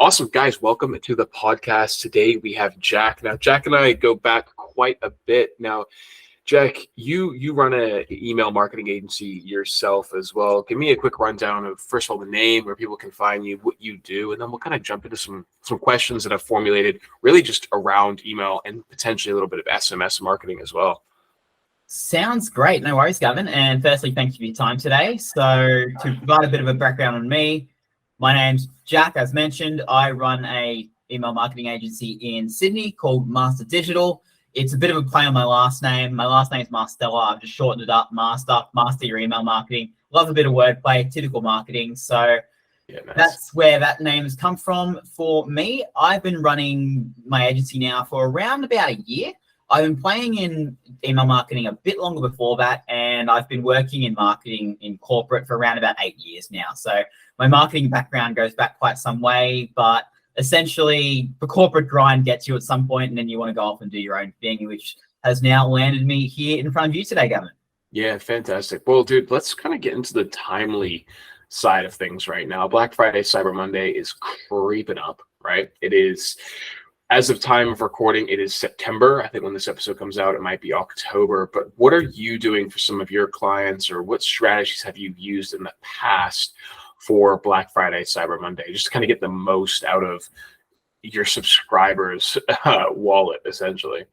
Awesome, guys. Welcome to the podcast. Today we have Jack. Now, Jack and I go back quite a bit. Now, Jack, you run an email marketing agency yourself as well. Give me a quick rundown of, first of all, the name, where people can find you, what you do, and then we'll kind of jump into some questions that I've formulated really just around email and potentially a little bit of SMS marketing as well. Sounds great. No worries, Gavin. And firstly, thank you for your time today. So to provide a bit of a background on me, my name's Jack. As mentioned, I run a email marketing agency in Sydney called Marstaeller. It's a bit of a play on my last name. My last name is Marstaeller. I've just shortened it up, Master your email marketing. Love a bit of wordplay, typical marketing. So yeah, nice. That's where that name has come from. For me, I've been running my agency now for around about a year. I've been playing in email marketing a bit longer before that, and I've been working in marketing in corporate for around about 8 years now. So my marketing background goes back quite some way, but essentially the corporate grind gets you at some point, and then you want to go off and do your own thing, which has now landed me here in front of you today, Gavin. Yeah, fantastic. Well, dude, let's kind of get into the timely side of things right now. Black Friday, Cyber Monday is creeping up, right? It is. As of time of recording, it is September. I think when this episode comes out, it might be October. But what are you doing for some of your clients, or what strategies have you used in the past for Black Friday, Cyber Monday, just to kind of get the most out of your subscribers' wallet, essentially?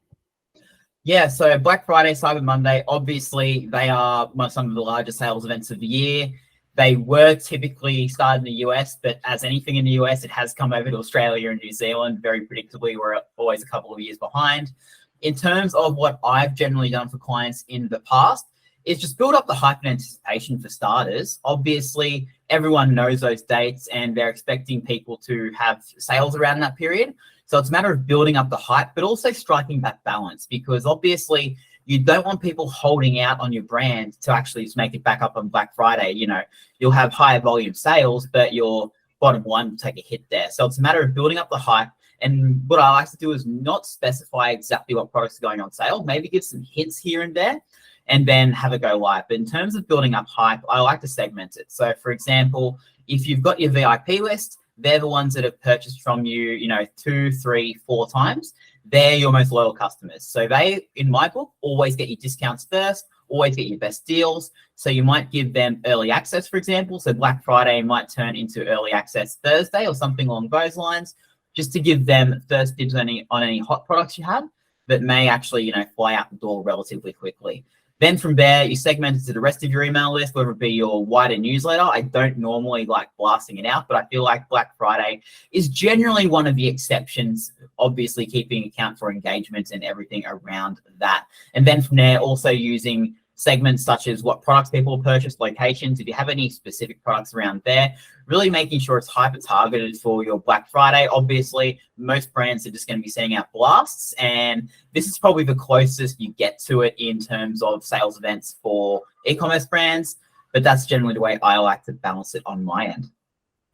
Yeah, so Black Friday, Cyber Monday, obviously they are some of the largest sales events of the year. They were typically started in the US, but as anything in the US, it has come over to Australia and New Zealand. Very predictably, we're always a couple of years behind. In terms of what I've generally done for clients in the past, is just build up the hype and anticipation for starters. Obviously, everyone knows those dates and they're expecting people to have sales around that period. So it's a matter of building up the hype, but also striking that balance, because obviously you don't want people holding out on your brand to actually just make it back up on Black Friday. You know, you'll have higher volume sales, but your bottom line will take a hit there. So it's a matter of building up the hype. And what I like to do is not specify exactly what products are going on sale, maybe give some hints here and there, and then have it go live. But in terms of building up hype, I like to segment it. So for example, if you've got your VIP list, they're the ones that have purchased from you, 2, 3, 4 times. They're your most loyal customers. So they, in my book, always get your discounts first, always get your best deals. So you might give them early access, for example. So Black Friday might turn into early access Thursday or something along those lines, just to give them first dibs on any hot products you have that may actually, fly out the door relatively quickly. Then from there, you segment it to the rest of your email list, whether it be your wider newsletter. I don't normally like blasting it out, but I feel like Black Friday is generally one of the exceptions, obviously keeping account for engagement and everything around that. And then from there, also using segments such as what products people purchase, locations, if you have any specific products around there, really making sure it's hyper targeted for your Black Friday. Obviously, most brands are just going to be sending out blasts, and this is probably the closest you get to it in terms of sales events for e-commerce brands, but that's generally the way I like to balance it on my end.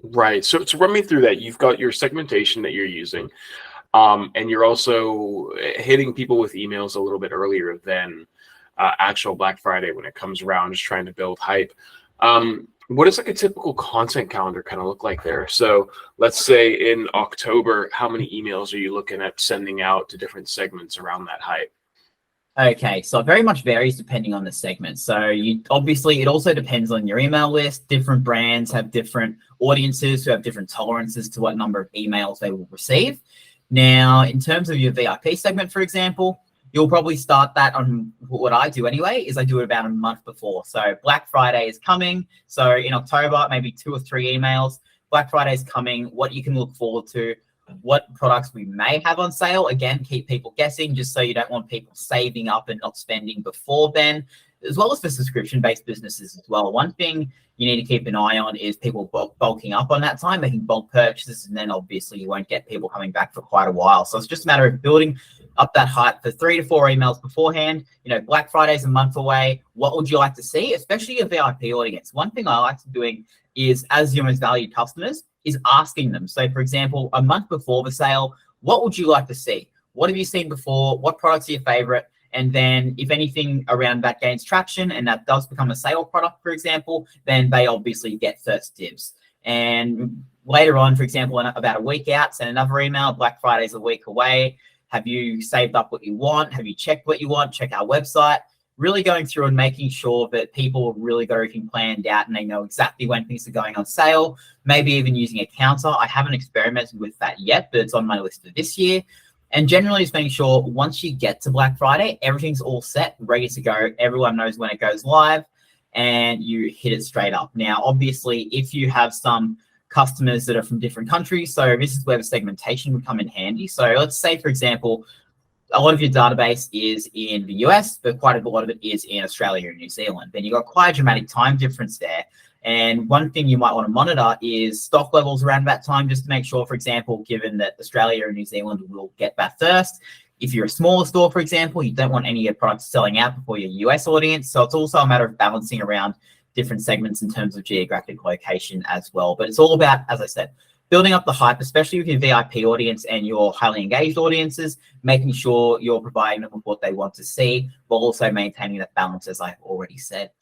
Right. So run me through that. You've got your segmentation that you're using, and you're also hitting people with emails a little bit earlier than actual Black Friday when it comes around, just trying to build hype. What does like a typical content calendar kind of look like there? So let's say in October, how many emails are you looking at sending out to different segments around that hype? Okay, so it very much varies depending on the segment. So obviously it also depends on your email list. Different brands have different audiences who have different tolerances to what number of emails they will receive. Now, in terms of your VIP segment, for example, you'll probably start that on what I do anyway, is I do it about a month before. So Black Friday is coming. So in October, maybe 2 or 3 emails. Black Friday is coming, what you can look forward to, what products we may have on sale. Again, keep people guessing, just so you don't want people saving up and not spending before then, as well as for subscription-based businesses as well. One thing you need to keep an eye on is people bulking up on that time, making bulk purchases, and then obviously you won't get people coming back for quite a while. So it's just a matter of building up that hype for 3 to 4 emails beforehand. Black Friday's a month away. What would you like to see, especially your VIP audience? One thing I like to doing is, as your most valued customers, is asking them. So for example, a month before the sale, what would you like to see? What have you seen before? What products are your favorite? And then if anything around that gains traction and that does become a sale product, for example, then they obviously get first dibs. And later on, for example, in about a week out, send another email. Black Friday's a week away. Have you saved up what you want? Have you checked what you want? Check our website. Really going through and making sure that people really got everything planned out and they know exactly when things are going on sale. Maybe even using a counter. I haven't experimented with that yet, but it's on my list for this year. And generally just making sure once you get to Black Friday, everything's all set, ready to go. Everyone knows when it goes live and you hit it straight up. Now, obviously, if you have some customers that are from different countries, so this is where the segmentation would come in handy. So let's say, for example, a lot of your database is in the US, but quite a lot of it is in Australia and New Zealand. Then you've got quite a dramatic time difference there. And one thing you might want to monitor is stock levels around that time, just to make sure, for example, given that Australia and New Zealand will get that first. If you're a smaller store, for example, you don't want any of your products selling out before your US audience. So it's also a matter of balancing around different segments in terms of geographic location as well. But it's all about, as I said, building up the hype, especially with your VIP audience and your highly engaged audiences, making sure you're providing them with what they want to see, while also maintaining that balance, as I've already said.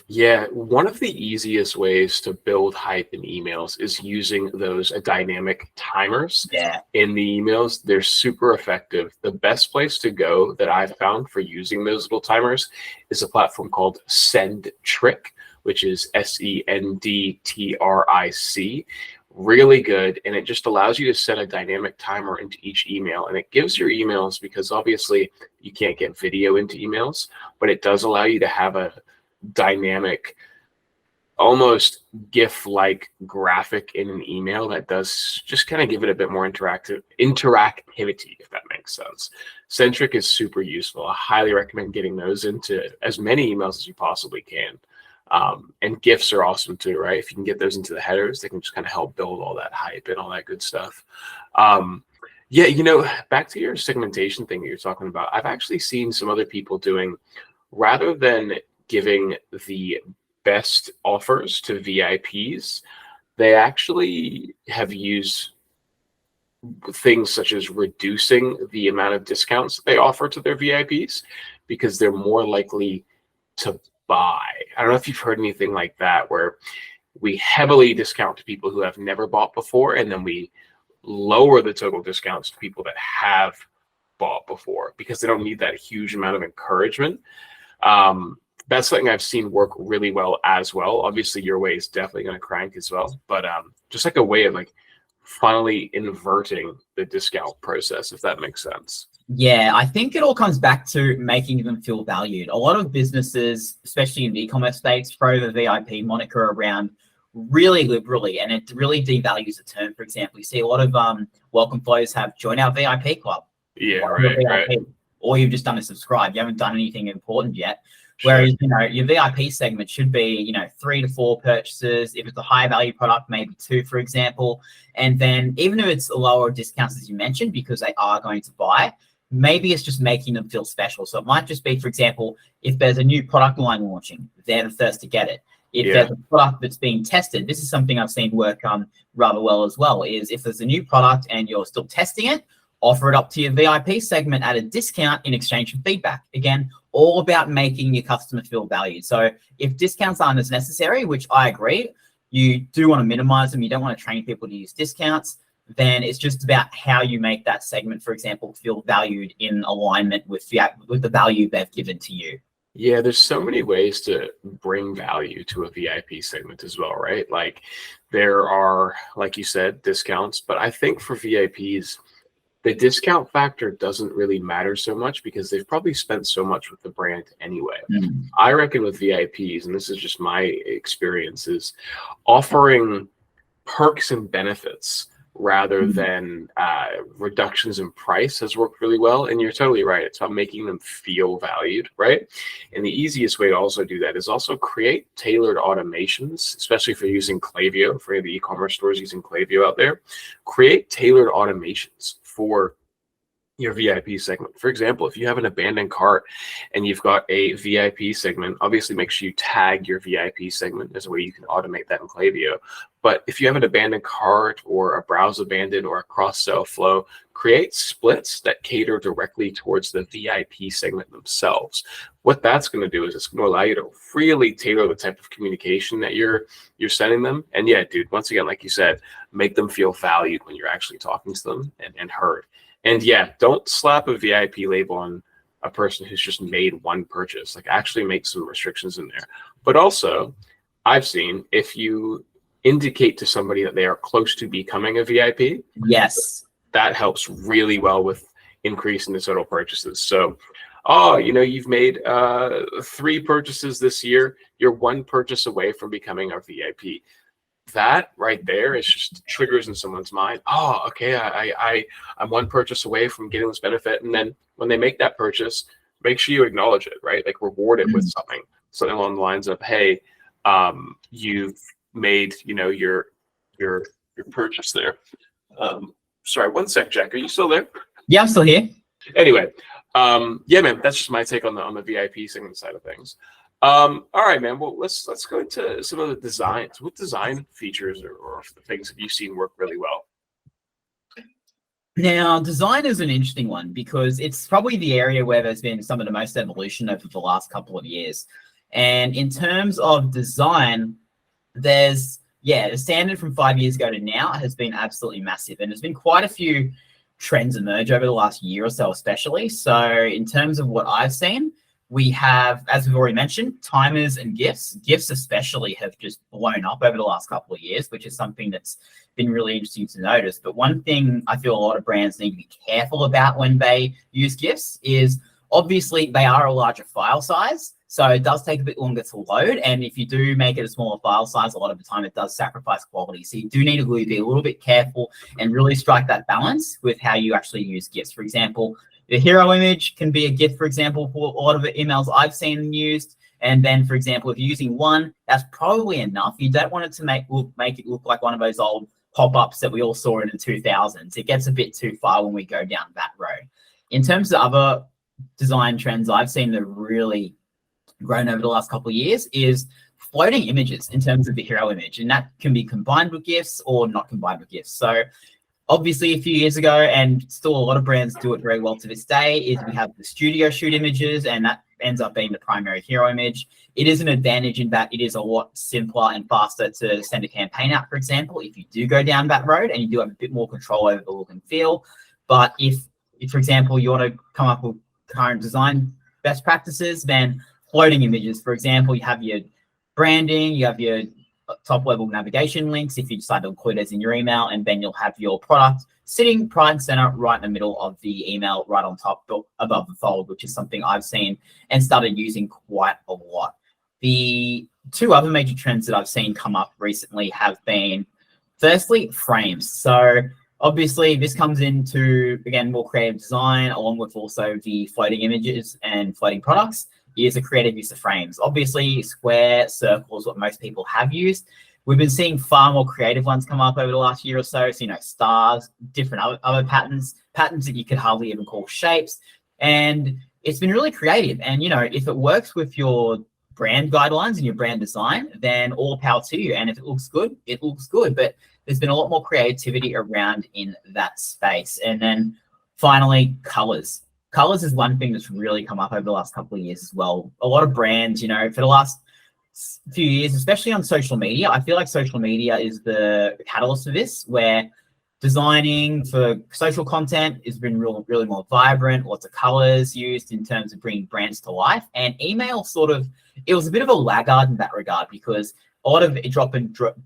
Yeah, one of the easiest ways to build hype in emails is using those dynamic timers in the emails. They're super effective. The best place to go that I've found for using those little timers is a platform called Sendtrick, which is SENDTRIC. Really good, and it just allows you to set a dynamic timer into each email, and it gives your emails, because obviously you can't get video into emails, but it does allow you to have a dynamic, almost GIF-like graphic in an email that does just kind of give it a bit more interactivity, if that makes sense. Sendtrick is super useful. I highly recommend getting those into as many emails as you possibly can. And GIFs are awesome too, right? If you can get those into the headers, they can just kind of help build all that hype and all that good stuff. Yeah, you know, back to your segmentation thing that you're talking about, I've actually seen some other people doing, rather than giving the best offers to VIPs, they actually have used things such as reducing the amount of discounts they offer to their VIPs, because they're more likely to buy. I don't know if you've heard anything like that, where we heavily discount to people who have never bought before, and then we lower the total discounts to people that have bought before, because they don't need that huge amount of encouragement. That's something I've seen work really well as well. Obviously, your way is definitely going to crank as well, but just like a way of like finally inverting the discount process, if that makes sense. Yeah, I think it all comes back to making them feel valued. A lot of businesses, especially in the e-commerce space, throw the VIP moniker around really liberally, and it really devalues the term. For example, you see a lot of welcome flows have join our VIP club. Yeah, right. Or you've just done a subscribe. You haven't done anything important yet. Whereas, you know, your VIP segment should be, you know, 3 to 4 purchases. If it's a high value product, maybe 2, for example. And then even if it's lower discounts, as you mentioned, because they are going to buy, maybe it's just making them feel special. So it might just be, for example, if there's a new product line launching, they're the first to get it. If there's a product that's being tested, this is something I've seen work rather well as well, is if there's a new product and you're still testing it, offer it up to your VIP segment at a discount in exchange for feedback. Again, all about making your customer feel valued. So if discounts aren't as necessary, which I agree, you do want to minimize them, you don't want to train people to use discounts, then it's just about how you make that segment, for example, feel valued in alignment with the value they've given to you. Yeah, there's so many ways to bring value to a VIP segment as well, right? Like there are, like you said, discounts, but I think for VIPs, the discount factor doesn't really matter so much, because they've probably spent so much with the brand anyway. I reckon with VIPs, and this is just my experiences, offering perks and benefits rather than reductions in price has worked really well. And you're totally right. It's about making them feel valued, right? And the easiest way to also do that is also create tailored automations, especially if you're using Klaviyo, for the e-commerce stores using Klaviyo out there. Create tailored automations for your VIP segment. For example, if you have an abandoned cart and you've got a VIP segment, obviously make sure you tag your VIP segment. There's a way you can automate that in Klaviyo. But if you have an abandoned cart or a browse abandoned or a cross-sell flow, create splits that cater directly towards the VIP segment themselves. What that's going to do is it's going to allow you to really tailor the type of communication that you're sending them. And yeah, dude, once again, like you said, make them feel valued when you're actually talking to them and heard. And yeah, don't slap a VIP label on a person who's just made one purchase. Like, actually make some restrictions in there. But also, I've seen, if you indicate to somebody that they are close to becoming a VIP, Yes. that helps really well with increasing the total purchases. So, oh, you've made 3 purchases this year. You're 1 purchase away from becoming a VIP. That right there is just triggers in someone's mind. Oh, okay, I'm 1 purchase away from getting this benefit. And then when they make that purchase, make sure you acknowledge it, right? Like, reward it with something along the lines of, hey, you've made, your purchase there. Sorry, one sec, Jack. Are you still there? Yeah, I'm still here. Anyway, yeah, man, that's just my take on the VIP segment side of things. All right, man. Well, let's go into some of the designs. What design features or things have you seen work really well? Now, design is an interesting one because it's probably the area where there's been some of the most evolution over the last couple of years. And in terms of design, the standard from 5 years ago to now has been absolutely massive. And there's been quite a few trends emerge over the last year or so, especially. So in terms of what I've seen, we have, as we've already mentioned, timers and GIFs. GIFs especially have just blown up over the last couple of years, which is something that's been really interesting to notice. But one thing I feel a lot of brands need to be careful about when they use GIFs is, obviously, they are a larger file size. So it does take a bit longer to load. And if you do make it a smaller file size, a lot of the time it does sacrifice quality. So you do need to be a little bit careful and really strike that balance with how you actually use GIFs. For example, the hero image can be a GIF, for example, for a lot of the emails I've seen and used. And then, for example, if you're using one, that's probably enough. You don't want it to make it look like one of those old pop-ups that we all saw in the 2000s. It gets a bit too far when we go down that road. In terms of other design trends I've seen that really grown over the last couple of years is floating images in terms of the hero image. And that can be combined with GIFs or not combined with GIFs. So obviously a few years ago, and still a lot of brands do it very well to this day, is we have the studio shoot images, and that ends up being the primary hero image. It is an advantage in that it is a lot simpler and faster to send a campaign out, for example, if you do go down that road and you do have a bit more control over the look and feel. But if for example, you want to come up with current design best practices, then floating images, for example, you have your branding, you have your top level navigation links if you decide to include those in your email, and then you'll have your product sitting prime and center right in the middle of the email, right on top above the fold, which is something I've seen and started using quite a lot. The 2 other major trends that I've seen come up recently have been, firstly, frames. So obviously this comes into, again, more creative design, along with also the floating images and floating products, is a creative use of frames. Obviously, square, circles, what most people have used. We've been seeing far more creative ones come up over the last year or so. So, stars, different other patterns that you could hardly even call shapes. And it's been really creative. And, if it works with your brand guidelines and your brand design, then all power to you. And if it looks good, it looks good. But there's been a lot more creativity around in that space. And then finally, colors. Colors is one thing that's really come up over the last couple of years as well. A lot of brands, for the last few years, especially on social media, I feel like social media is the catalyst for this, where designing for social content has been really more vibrant, lots of colors used in terms of bringing brands to life. And email it was a bit of a laggard in that regard, because a lot of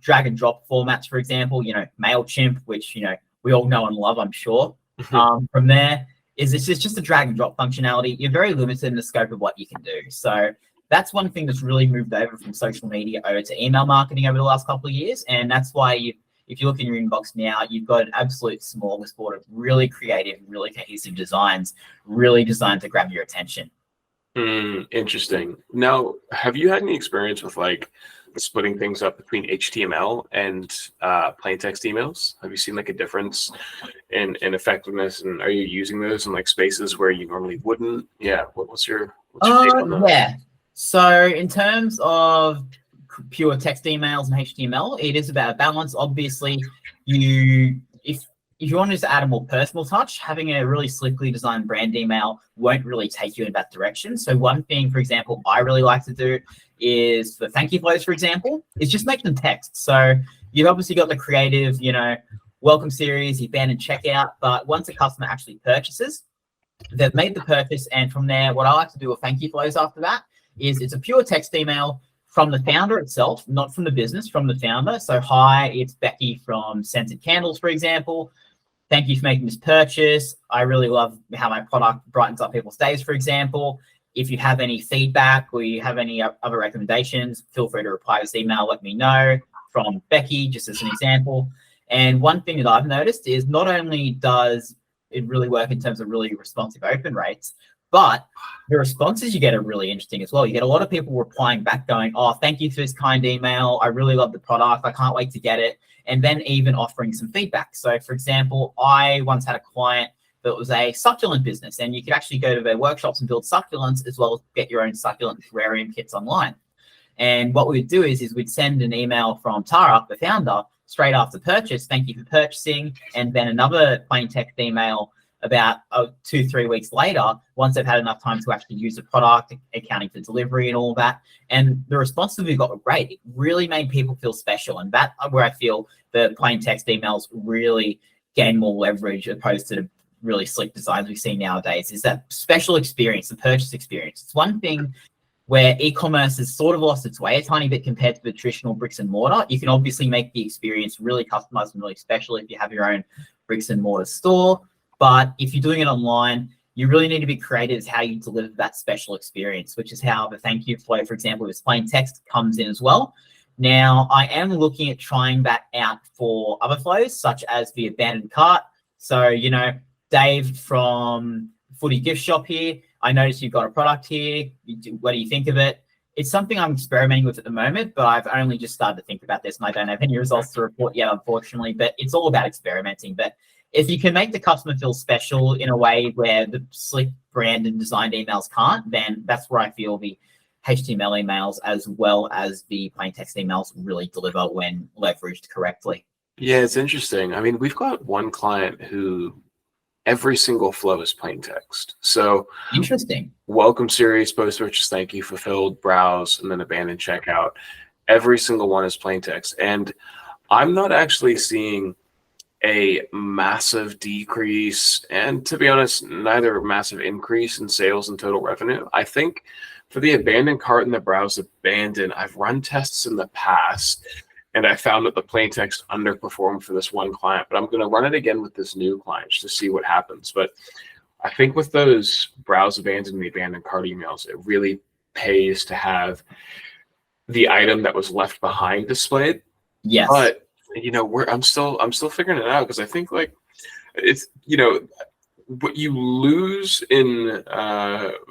drag and drop formats, for example, MailChimp, which, we all know and love, I'm sure. From there, it's just a drag and drop functionality. You're very limited in the scope of what you can do. So that's one thing that's really moved over from social media over to email marketing over the last couple of years. And that's why if you look in your inbox now, you've got an absolute smorgasbord of really creative, really cohesive designs, really designed to grab your attention. Interesting. Now, have you had any experience with splitting things up between HTML and plain text emails? Have you seen a difference in effectiveness, and are you using those in spaces where you normally wouldn't? Yeah. What's your take on that? Yeah. So in terms of pure text emails and HTML, it is about a balance. Obviously, if if you want to just add a more personal touch, having a really slickly designed brand email won't really take you in that direction. So one thing, for example, I really like to do is for thank you flows, for example, is just make them text. So you've obviously got the creative, welcome series, you ban and checkout, but once a customer actually purchases, they've made the purchase, and from there, what I like to do with thank you flows after that is it's a pure text email from the founder itself, not from the business, from the founder. So, hi, it's Becky from Scented Candles, for example. Thank you for making this purchase. I really love how my product brightens up people's days, for example. If you have any feedback or you have any other recommendations, feel free to reply to this email, let me know, from Becky, just as an example. And one thing that I've noticed is not only does it really work in terms of really responsive open rates, but the responses you get are really interesting as well. You get a lot of people replying back going, oh, thank you for this kind email. I really love the product. I can't wait to get it. And then even offering some feedback. So for example, I once had a client that was a succulent business, and you could actually go to their workshops and build succulents as well as get your own succulent terrarium kits online. And what we'd do is we'd send an email from Tara, the founder, straight after purchase, thank you for purchasing, and then another plain text email about 2-3 weeks later, once they've had enough time to actually use the product, accounting for delivery and all that. And the responses we got were great. It really made people feel special. And that's where I feel the plain text emails really gain more leverage opposed to the really slick designs we see nowadays, is that special experience, the purchase experience. It's one thing where e-commerce has sort of lost its way a tiny bit compared to the traditional bricks and mortar. You can obviously make the experience really customized and really special if you have your own bricks and mortar store. But if you're doing it online, you really need to be creative as how you deliver that special experience, which is how the thank you flow, for example, with plain text comes in as well. Now, I am looking at trying that out for other flows, such as the abandoned cart. So, Dave from Footy Gift Shop here, I noticed you've got a product here. What do you think of it? It's something I'm experimenting with at the moment, but I've only just started to think about this, and I don't have any results to report yet, unfortunately, but it's all about experimenting. But if you can make the customer feel special in a way where the slick brand and designed emails can't, then that's where I feel the HTML emails as well as the plain text emails really deliver when leveraged correctly. Yeah, it's interesting. I mean, we've got one client who every single flow is plain text. So interesting. Welcome series, post-purchase thank you, fulfilled, browse, and then abandoned checkout. Every single one is plain text. And I'm not actually seeing a massive decrease, and to be honest, neither a massive increase in sales and total revenue. I think for the abandoned cart and the browse abandoned, I've run tests in the past, and I found that the plain text underperformed for this one client, but I'm going to run it again with this new client just to see what happens. But I think with those browse abandoned and the abandoned cart emails, it really pays to have the item that was left behind displayed. Yes. But I'm still figuring it out, because I think it's what you lose in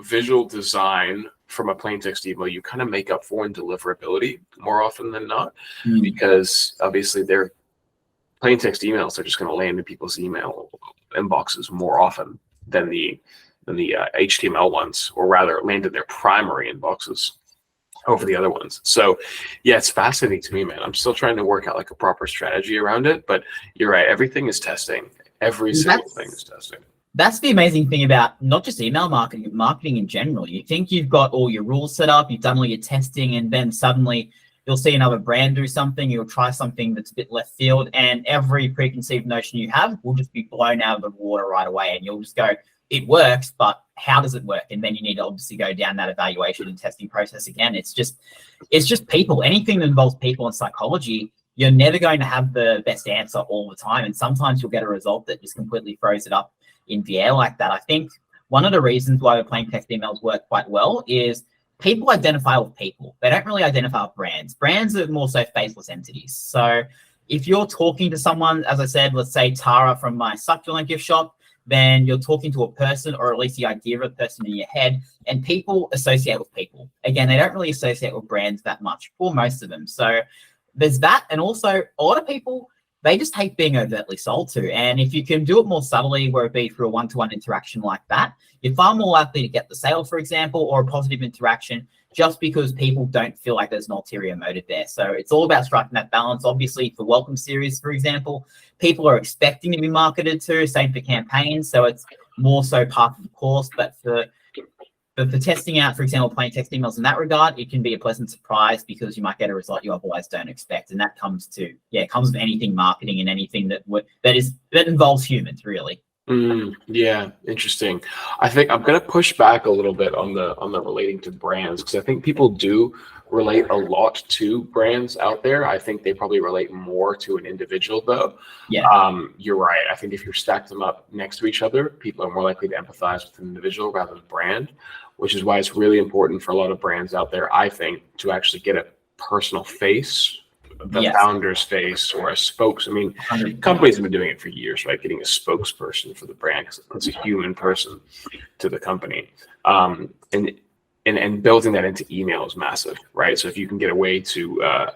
visual design from a plain text email, you kind of make up for in deliverability more often than not, because obviously their plain text emails are just going to land in people's email inboxes more often than the HTML ones, or rather land in their primary inboxes over the other ones. So yeah, it's fascinating to me, man. I'm still trying to work out a proper strategy around it, but you're right. Everything is testing. Every single thing is testing. That's the amazing thing about not just email marketing in general. You think you've got all your rules set up, you've done all your testing, and then suddenly you'll see another brand do something, you'll try something that's a bit left field, and every preconceived notion you have will just be blown out of the water right away, and you'll just go, it works, but how does it work? And then you need to obviously go down that evaluation and testing process again. It's just people. Anything that involves people and psychology, you're never going to have the best answer all the time. And sometimes you'll get a result that just completely throws it up in the air like that. I think one of the reasons why the plain text emails work quite well is people identify with people. They don't really identify with brands. Brands are more so faceless entities. So if you're talking to someone, as I said, let's say Tara from my succulent gift shop, then you're talking to a person, or at least the idea of a person in your head, and people associate with people. Again, they don't really associate with brands that much for most of them. So there's that. And also a lot of people they just hate being overtly sold to. And if you can do it more subtly, where it be through a one-to-one interaction like that, you're far more likely to get the sale, for example, or a positive interaction, just because people don't feel like there's an ulterior motive there. So it's all about striking that balance. Obviously, for welcome series, for example, people are expecting to be marketed to, same for campaigns. So it's more so part of the course. But for testing out, for example, plain text emails in that regard, it can be a pleasant surprise because you might get a result you otherwise don't expect. And that comes to, it comes with anything marketing and anything that involves humans, really. Yeah, interesting. I think I'm gonna push back a little bit on the relating to brands, because I think people do relate a lot to brands out there. I think they probably relate more to an individual, though. Yeah. You're right. I think if you stack them up next to each other, people are more likely to empathize with an individual rather than brand, which is why it's really important for a lot of brands out there, I think, to actually get a personal face, the founder's face, or a spokes. I mean, 100%. companies have been doing it for years, right? Getting a spokesperson for the brand, because it puts a human person to the company. And building that into email is massive, right? So if you can get a way to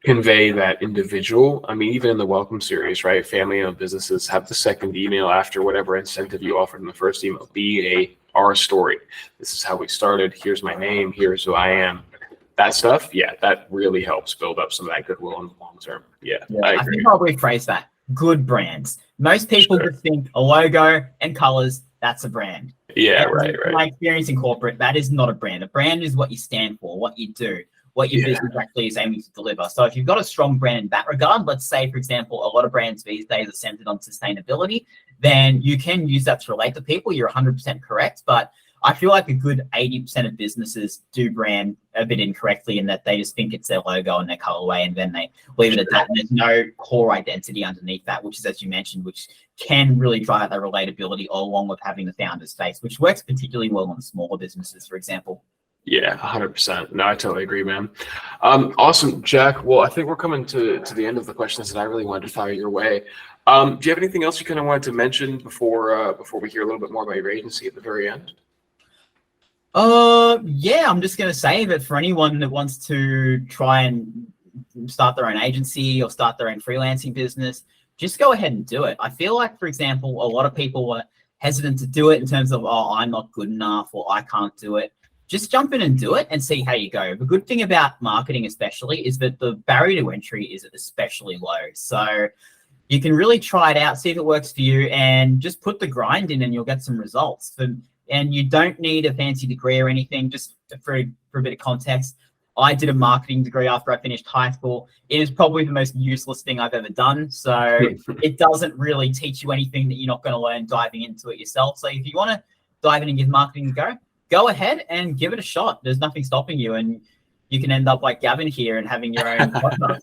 convey that individual, I mean, even in the welcome series, right? Family-owned businesses have the second email after whatever incentive you offered in the first email be our story. This is how we started. Here's my name. Here's who I am. That stuff, that really helps build up some of that goodwill in the long term. I agree. think I'll rephrase that. Good brands. Most people just think a logo and colors, that's a brand. Right. My experience in corporate, that is not a brand. A brand is what you stand for, what you do, what your business actually is aiming to deliver. So if you've got a strong brand in that regard, let's say, for example, a lot of brands these days are centered on sustainability, then you can use that to relate to people. You're 100% correct. But I feel like a good 80% of businesses do brand a bit incorrectly in that they just think it's their logo and their colorway, and then they leave it at that. And there's no core identity underneath that, which is, as you mentioned, which can really drive that relatability along with having the founder's face, which works particularly well on smaller businesses, for example. Yeah, 100%. No, I totally agree, man. Awesome, Jack. Well, I think we're coming to the end of the questions that I really wanted to fire your way. Do you have anything else you kind of wanted to mention before we hear a little bit more about your agency at the very end? I'm just going to say that for anyone that wants to try and start their own agency or start their own freelancing business, just go ahead and do it. I feel like, for example, a lot of people are hesitant to do it in terms of, I'm not good enough or I can't do it. Just jump in and do it and see how you go. The good thing about marketing especially is that the barrier to entry is especially low. So you can really try it out, see if it works for you, and just put the grind in and you'll get some results. And you don't need a fancy degree or anything. Just for a bit of context, I did a marketing degree after I finished high school. It is probably the most useless thing I've ever done. So it doesn't really teach you anything that you're not going to learn diving into it yourself. So if you want to dive in and give marketing a go ahead and give it a shot. There's nothing stopping you. And you can end up like Gavin here and having your own podcast.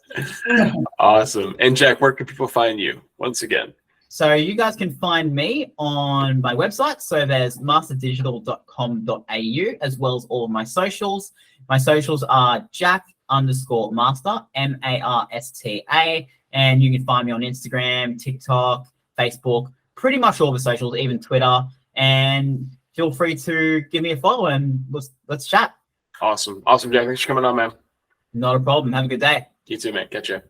Awesome. And Jack, where can people find you once again? So you guys can find me on my website. So there's masterdigital.com.au, as well as all of my socials. My socials are Jack_Marsta, Marsta. And you can find me on Instagram, TikTok, Facebook, pretty much all the socials, even Twitter. And feel free to give me a follow and let's chat. Awesome, Jack. Thanks for coming on, man. Not a problem. Have a good day. You too, man. Catch ya.